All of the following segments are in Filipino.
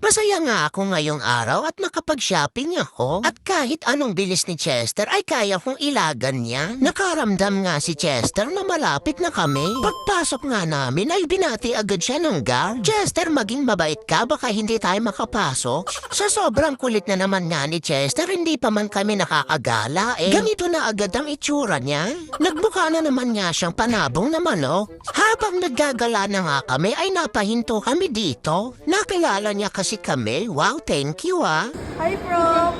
Masaya nga ako ngayong araw at makapag-shopping ako. At kahit anong bilis ni Chester ay kaya kong ilagan niya. Nakaramdam nga si Chester na malapit na kami. Pagpasok nga namin ay binati agad siya ng guard. Chester, maging mabait ka, baka hindi tayo makapasok. Sa sobrang kulit na naman nga ni Chester, hindi pa man kami nakakagala eh. Ganito na agad ang itsura niya. Nagbuka na naman nga siyang panabong na manok. Habang naggagala na nga kami ay napahinto kami dito. Nakilala niya kasi kami. Wow, thank you ah. Hi, Prof!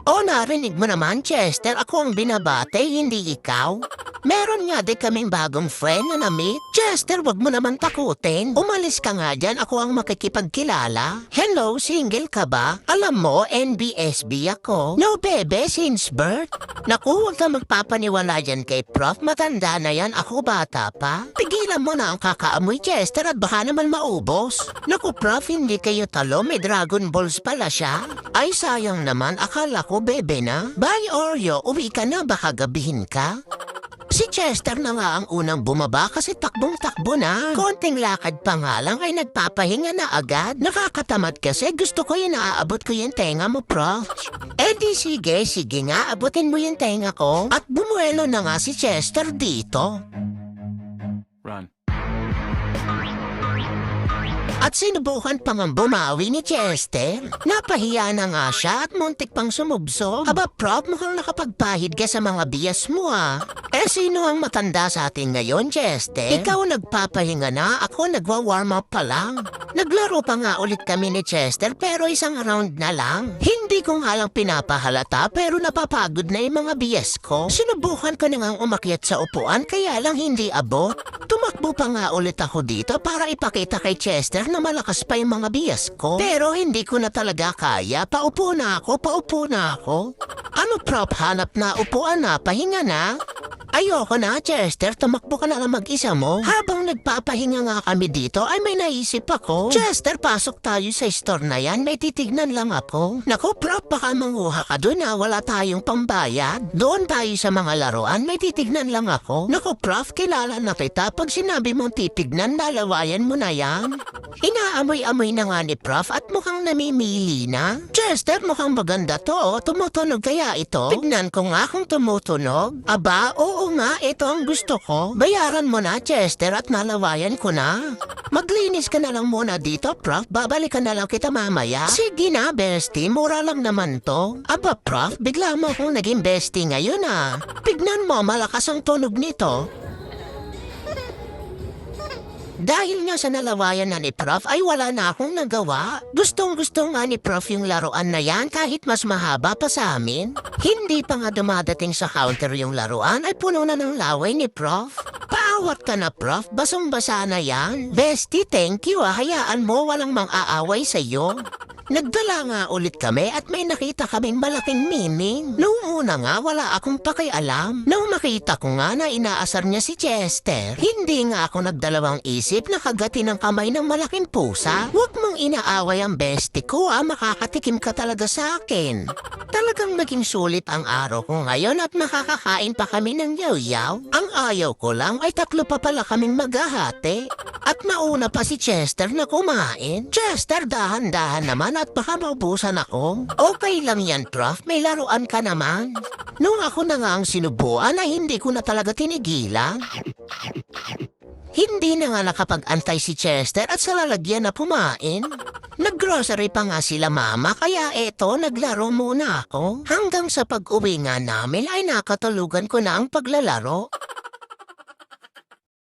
O narinig mo naman, Chester, ako ang binabate, hindi ikaw. Meron nga din kaming bagong friend na na-meet. Chester, wag mo naman takutin. Umalis ka nga dyan, ako ang makikipagkilala. Hello, single ka ba? Alam mo, NBSB ako. No, bebe, since birth. Naku, huwag ka magpapaniwala dyan kay Prof. Matanda na yan, ako bata pa. Pigilan mo na ang kakaamoy, Chester, at baka naman maubos. Naku, Prof, hindi kayo talo, may Dragon Balls pala siya. Ay, sayang naman, akala ko bebe na. Bye, Oreo, uwi ka na, baka gabihin ka. Si Chester na nga ang unang bumaba kasi takbong-takbo na. Konting lakad pa nga lang ay nagpapahinga na agad. Nakakatamad kasi gusto ko yung naaabot ko yung tenga mo, Prof. Eh di sige nga, abutin mo yung tenga ko. At bumuelo na nga si Chester dito. Run. At sinubukan pa nga bumawi ni Chester. Napahiya na nga siya at muntik pang sumubsob. Aba, Prof, mukhang nakapagpahid ka sa mga bias mo ah. Eh sino ang matanda sa atin ngayon, Chester? Ikaw nagpapahinga na, ako nagwa-warm up pa lang. Naglaro pa nga ulit kami ni Chester pero isang round na lang. Hindi ko nga lang pinapahalata pero napapagod na yung mga bias ko. Sinubukan ko na nga umakyat sa upuan kaya lang hindi abot. Tumakbo pa nga ulit ako dito para ipakita kay Chester na malakas pa yung mga bias ko. Pero hindi ko na talaga kaya. Paupo na ako. Ano, Prof, hanap na upuan na, pahinga na? Ayoko na, Chester. Tumakbo ka na lang mag-isa mo. Habang nagpapahinga nga kami dito, ay may naisip ako. Chester, pasok tayo sa store na yan. May titignan lang ako. Naku, Prof, baka manguha ka doon na wala tayong pambayad. Doon tayo sa mga laruan. May titignan lang ako. Naku, Prof, kilala na kita. Pag sinabi mong titignan, lalawayan mo na yan. Inaamoy-amoy na nga ni Prof at mukhang namimili na. Chester, mukhang maganda to. Tumutunog kaya ito? Tignan ko nga kung tumutunog. Aba, oo nga, ito ang gusto ko. Bayaran mo na, Chester, at nalawayan ko na. Maglinis ka na lang muna dito, Prof. Babalikan na lang kita mamaya. Sige na, bestie. Mura lang naman to. Aba, Prof, bigla mo akong naging bestie ngayon ah. Tignan mo, malakas ang tunog nito. Dahil nga sa nalawayan na ni Prof ay wala na akong nagawa. Gustong-gusto nga ni Prof yung laruan na yan kahit mas mahaba pa sa amin. Hindi pa nga dumadating sa counter yung laruan ay puno na ng laway ni Prof. Paawat ka na, Prof. Basong-basa na yan. Bestie, thank you ah. Hayaan mo walang mang-aaway sa'yo. Nagdala nga ulit kami at may nakita kaming malaking meaning. Noong una nga wala akong pakialam. Nung makita ko nga na inaasar niya si Chester, hindi nga ako nagdalawang isip na kagatin ng kamay ng malaking pusa. Huwag mong inaaway ang bestie ko ah, makakatikim ka talaga sa akin. Talagang naging sulit ang araw ko ngayon at makakakain pa kami ng yaw-yaw. Ang ayaw ko lang ay 3 pa pala kaming maghahati. At mauna pa si Chester na kumain. Chester, dahan-dahan naman at baka maubusan ako. Okay lang yan, Prof. May laruan ka naman. Nung ako na nga ang sinubuan ay hindi ko na talaga tinigilan. Hindi na nga nakapag-antay si Chester at sa lalagyan na pumain. Nag-grocery pa nga sila mama kaya eto naglaro muna ako. Hanggang sa pag-uwi nga namin ay nakatulugan ko na ang paglalaro.